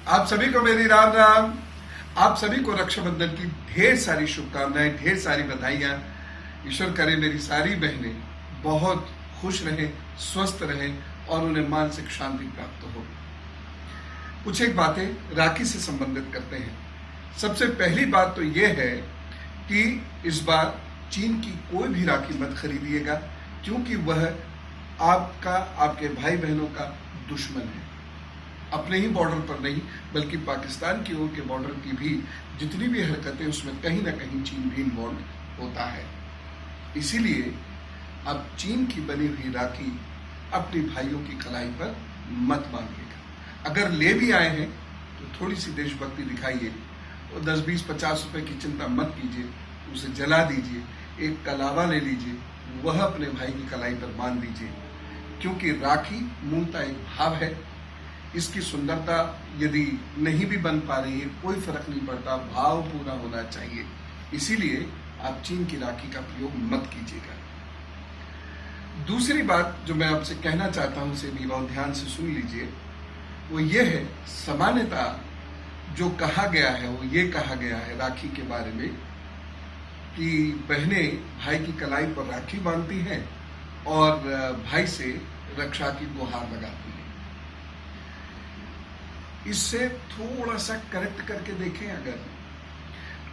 आप सभी को मेरी राम राम। आप सभी को रक्षाबंधन की ढेर सारी शुभकामनाएं, ढेर सारी बधाइयां। ईश्वर करे मेरी सारी बहनें बहुत खुश रहें, स्वस्थ रहें और उन्हें मानसिक शांति प्राप्त हो। कुछ एक बातें राखी से संबंधित करते हैं। सबसे पहली बात तो यह है कि इस बार चीन की कोई भी राखी मत खरीदिएगा, क्योंकि वह आपका, आपके भाई बहनों का दुश्मन है। अपने ही बॉर्डर पर नहीं बल्कि पाकिस्तान की ओर के बॉर्डर की भी जितनी भी हरकतें, उसमें कहीं ना कहीं चीन भी इन्वॉल्व होता है। इसीलिए अब चीन की बनी हुई राखी अपने भाइयों की कलाई पर मत बांधिएगा। अगर ले भी आए हैं तो थोड़ी सी देशभक्ति दिखाइए और 10, 20, 50 रुपए की चिंता मत कीजिए, उसे जला दीजिए, एक कलावा ले लीजिए, वह अपने भाई की कलाई पर बांध दीजिए। क्योंकि राखी मूलतः एक भाव है। इसकी सुंदरता यदि नहीं भी बन पा रही है, कोई फर्क नहीं पड़ता, भाव पूरा होना चाहिए। इसीलिए आप चीन की राखी का प्रयोग मत कीजिएगा। दूसरी बात जो मैं आपसे कहना चाहता हूं, उसे भी बहुत ध्यान से सुन लीजिए। वो ये है, सामान्यतः जो कहा गया है वो ये कहा गया है राखी के बारे में कि बहनें भाई की कलाई पर राखी बांधती हैं और भाई से रक्षा की गुहार लगाती हैं। इससे थोड़ा सा करेक्ट करके देखें अगर,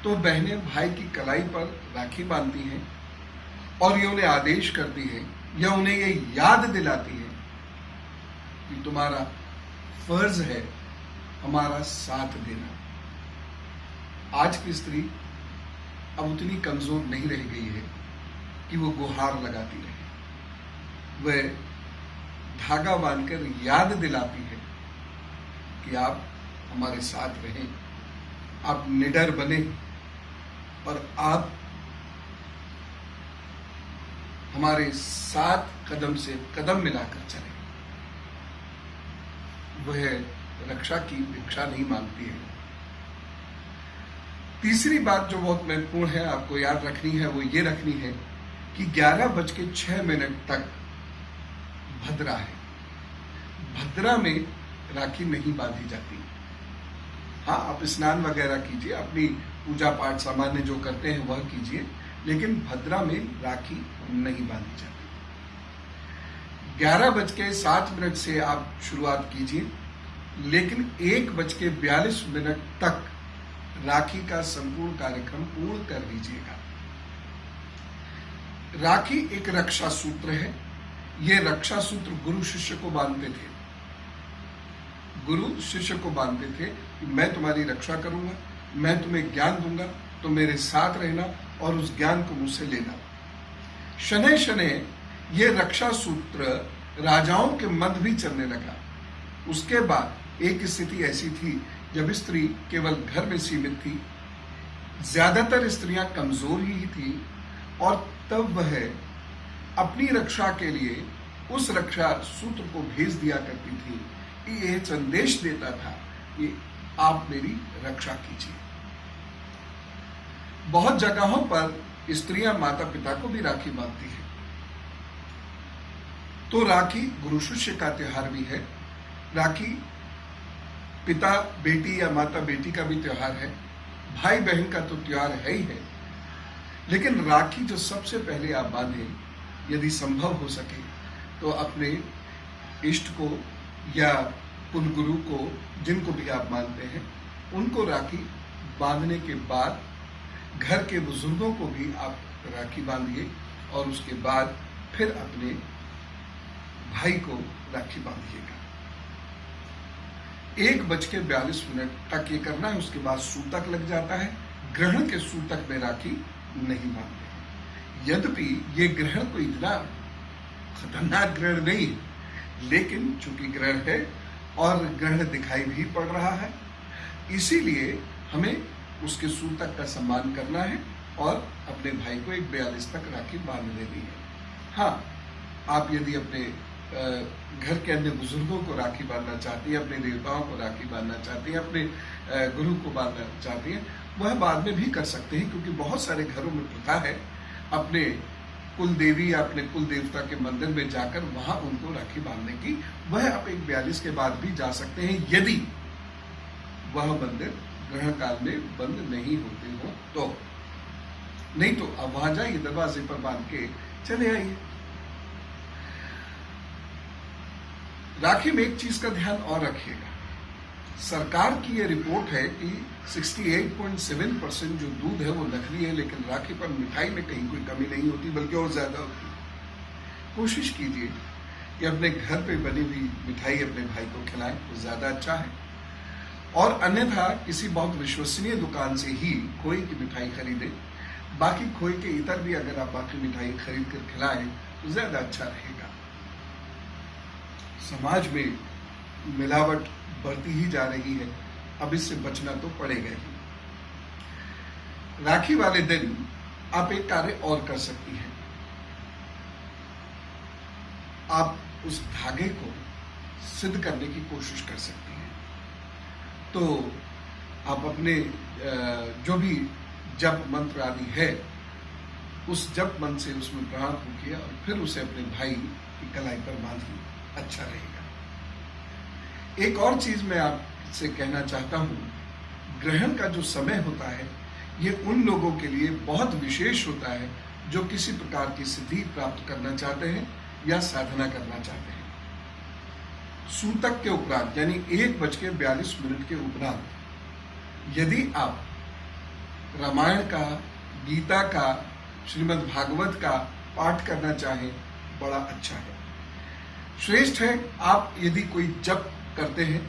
तो बहनें भाई की कलाई पर राखी बांधती हैं और ये उन्हें आदेश करती है या उन्हें ये याद दिलाती है कि तुम्हारा फर्ज है हमारा साथ देना। आज की स्त्री अब उतनी कमजोर नहीं रह गई है कि वो गुहार लगाती रहे। वह धागा बांधकर याद दिलाती है कि आप हमारे साथ रहें, आप निडर बने और आप हमारे साथ कदम से कदम मिलाकर चलें। वह रक्षा की भिक्षा नहीं मांगती है। तीसरी बात जो बहुत महत्वपूर्ण है, आपको याद रखनी है, वो ये रखनी है कि 11:06 तक भद्रा है। भद्रा में राखी नहीं बांधी जाती। हाँ, आप स्नान वगैरह कीजिए, अपनी पूजा पाठ सामान्य जो करते हैं वह कीजिए, लेकिन भद्रा में राखी नहीं बांधी जाती। 11:07 से आप शुरुआत कीजिए, लेकिन 1:42 तक राखी का संपूर्ण कार्यक्रम पूर्ण कर लीजिएगा। राखी एक रक्षा सूत्र है। यह रक्षा सूत्र गुरु शिष्य को बांधते थे। गुरु शिष्य को बांधते थे कि मैं तुम्हारी रक्षा करूंगा, मैं तुम्हें ज्ञान दूंगा, तो मेरे साथ रहना और उस ज्ञान को मुझसे लेना। शनै शनै ये रक्षा सूत्र राजाओं के मध्य भी चलने लगा। उसके बाद एक स्थिति ऐसी थी जब स्त्री केवल घर में सीमित थी, ज्यादातर स्त्रियां कमजोर ही थी, और तब वह अपनी रक्षा के लिए उस रक्षा सूत्र को भेज दिया करती थी कि यह संदेश देता था कि आप मेरी रक्षा कीजिए। बहुत जगहों पर स्त्रियां माता पिता को भी राखी बांधती है। तो राखी गुरु शिष्य का त्योहार भी है। राखी पिता बेटी या माता बेटी का भी त्योहार है। भाई बहन का तो त्योहार है ही है, लेकिन राखी जो सबसे पहले आप बांधें, यदि संभव हो सके तो अपने इष्ट को या कुल गुरु को, जिनको भी आप मानते हैं, उनको राखी बांधने के बाद घर के बुजुर्गों को भी आप राखी बांधिए और उसके बाद फिर अपने भाई को राखी बांधिएगा। 1:42 तक ये करना है। उसके बाद सूतक लग जाता है। ग्रहण के सूतक में राखी नहीं बांधते। यद्यपि ये ग्रहण कोई इतना खतरनाक ग्रहण नहीं है, लेकिन चूंकि ग्रहण है और ग्रहण दिखाई भी पड़ रहा है, इसीलिए हमें उसके सूतक का सम्मान करना है और अपने भाई को 1:42 तक राखी बांध देनी है। हाँ, आप यदि अपने घर के अन्य बुजुर्गों को राखी बांधना चाहती हैं, अपने देवताओं को राखी बांधना चाहती हैं, अपने गुरु को बांधना चाहती हैं, वह बाद में भी कर सकते हैं, क्योंकि बहुत सारे घरों में प्रथा है अपने कुल देवी या अपने कुल देवता के मंदिर में जाकर वहां उनको राखी बांधने की। वह आप 1:42 के बाद भी जा सकते हैं, यदि वह मंदिर ग्रहण काल में बंद नहीं होते हो तो, नहीं तो अब वहां जाइए, दरवाजे पर बांध के चले आइए। राखी में एक चीज का ध्यान और रखिएगा, सरकार की यह रिपोर्ट है कि 68.7% जो दूध है वो नकली है, लेकिन राखी पर मिठाई में कहीं कोई कमी नहीं होती, बल्कि और ज्यादा होती है। कोशिश कीजिए कि अपने घर पे बनी हुई मिठाई अपने भाई को खिलाएं, वो ज्यादा अच्छा है। और अन्यथा किसी बहुत विश्वसनीय दुकान से ही खोए की मिठाई खरीदें। बाकी खोए के इतर भी अगर आप बाकी मिठाई खरीद कर खिलाएं तो ज्यादा अच्छा रहेगा। समाज में मिलावट बढ़ती ही जा रही है, अब इससे बचना तो पड़ेगा ही। राखी वाले दिन आप एक कार्य और कर सकती हैं, आप उस धागे को सिद्ध करने की कोशिश कर सकती हैं। तो आप अपने जो भी जप मंत्र आदि है, उस जप मंत्र से उसमें प्रहार फूकिए और फिर उसे अपने भाई की कलाई पर बांधिए, अच्छा रहेगा। एक और चीज मैं आपसे कहना चाहता हूं, ग्रहण का जो समय होता है ये उन लोगों के लिए बहुत विशेष होता है जो किसी प्रकार की सिद्धि प्राप्त करना चाहते हैं या साधना करना चाहते हैं। सूतक के उपरांत यानी 1:42 के उपरांत यदि आप रामायण का, गीता का, श्रीमद् भागवत का पाठ करना चाहें, बड़ा अच्छा है, श्रेष्ठ है। आप यदि कोई जप करते हैं,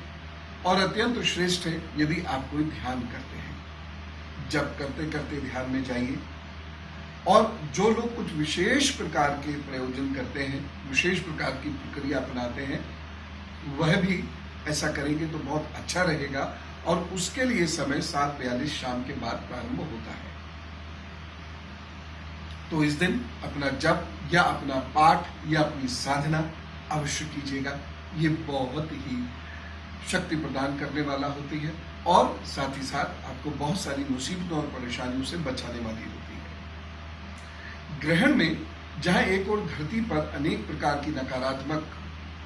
और अत्यंत श्रेष्ठ है यदि आप कोई ध्यान करते हैं। जप करते करते ध्यान में जाइए। और जो लोग कुछ विशेष प्रकार के प्रयोजन करते हैं, विशेष प्रकार की प्रक्रिया अपनाते हैं, वह भी ऐसा करेंगे तो बहुत अच्छा रहेगा। और उसके लिए समय 7:42 शाम के बाद प्रारंभ होता है। तो इस दिन अपना जप या अपना पाठ या अपनी साधना अवश्य कीजिएगा। ये बहुत ही शक्ति प्रदान करने वाला होती है और साथ ही साथ आपको बहुत सारी मुसीबतों और परेशानियों से बचाने वाली होती है। ग्रहण में जहां एक और धरती पर अनेक प्रकार की नकारात्मक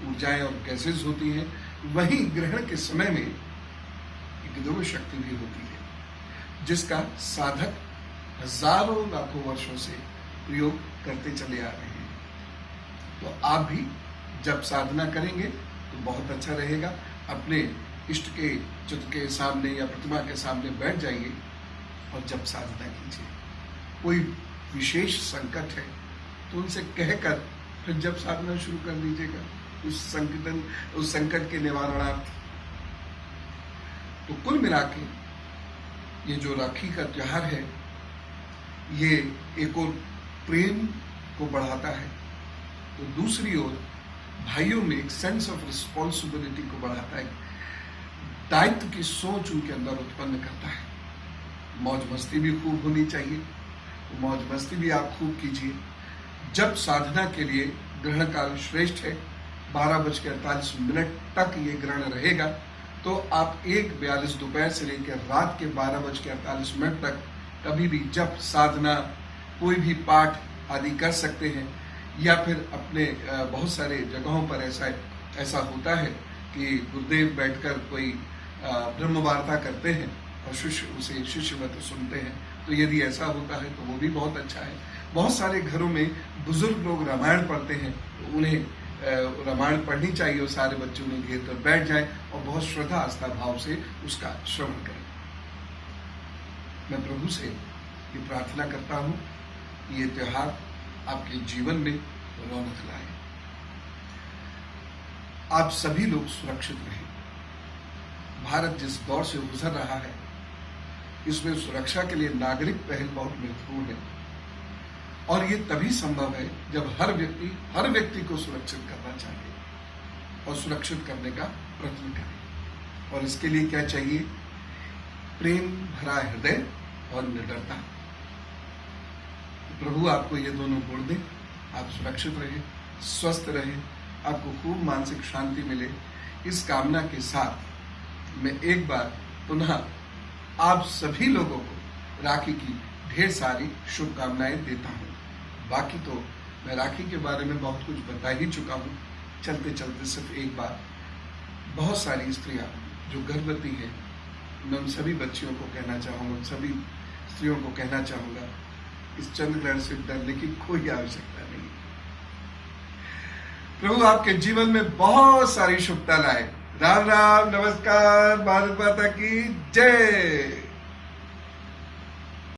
ऊर्जाएं और गैसेज होती हैं, वहीं ग्रहण के समय में एक ध्रुव शक्ति भी होती है, जिसका साधक हजारों लाखों वर्षों से प्रयोग करते चले आ रहे हैं। तो आप भी जब साधना करेंगे तो बहुत अच्छा रहेगा। अपने इष्ट के चित्र के सामने या प्रतिमा के सामने बैठ जाइए और जब साधना कीजिए। कोई विशेष संकट है तो उनसे कहकर फिर जब साधना शुरू कर दीजिएगा उस संकट के निवारणार्थ। तो कुल मिला के ये जो राखी का त्योहार है, ये एक और प्रेम को बढ़ाता है, तो दूसरी ओर भाइयों में एक सेंस ऑफ रिस्पॉन्सिबिलिटी को बढ़ाता है, दायित्व की सोच उनके अंदर उत्पन्न करता है। मौज मस्ती भी खूब होनी चाहिए, तो मौज मस्ती भी आप खूब कीजिए। जब साधना के लिए ग्रहण काल श्रेष्ठ है, 12:48 तक ये ग्रहण रहेगा, तो आप 1:42 दोपहर से लेकर रात के 12:48 तक कभी भी जब साधना, कोई भी पाठ आदि कर सकते हैं। या फिर अपने बहुत सारे जगहों पर ऐसा होता है कि गुरुदेव बैठकर कोई ब्रह्म वार्ता करते हैं और शिष्य उसे शिष्यवत सुनते हैं। तो यदि ऐसा होता है तो वो भी बहुत अच्छा है। बहुत सारे घरों में बुजुर्ग लोग रामायण पढ़ते हैं, तो उन्हें रामायण पढ़नी चाहिए और सारे बच्चे उन्हें घेर कर बैठ जाएं और बहुत श्रद्धा आस्था भाव से उसका श्रवण करें। मैं प्रभु से ये प्रार्थना करता हूँ कि ये त्योहार आपके जीवन में रौनक लाए, आप सभी लोग सुरक्षित रहें। भारत जिस दौर से गुजर रहा है, इसमें सुरक्षा के लिए नागरिक पहल बहुत महत्वपूर्ण है और ये तभी संभव है जब हर व्यक्ति को सुरक्षित करना चाहिए और सुरक्षित करने का प्रयत्न करें। और इसके लिए क्या चाहिए? प्रेम भरा हृदय और निडरता। प्रभु आपको ये दोनों गुण दें, आप सुरक्षित रहें, स्वस्थ रहें, आपको खूब मानसिक शांति मिले। इस कामना के साथ मैं एक बार पुनः आप सभी लोगों को राखी की ढेर सारी शुभकामनाएं देता हूं। बाकी तो मैं राखी के बारे में बहुत कुछ बता ही चुका हूं। चलते चलते सिर्फ एक बार, बहुत सारी स्त्रियां जो गर्भवती हैं मैं उन सभी बच्चियों को कहना चाहूँगा, उन सभी स्त्रियों को कहना चाहूँगा, इस चंद्र ग्रहण से डरने की कोई आवश्यकता नहीं। प्रभु आपके जीवन में बहुत सारी शुभता लाए। राम राम, नमस्कार, भारत माता की जय।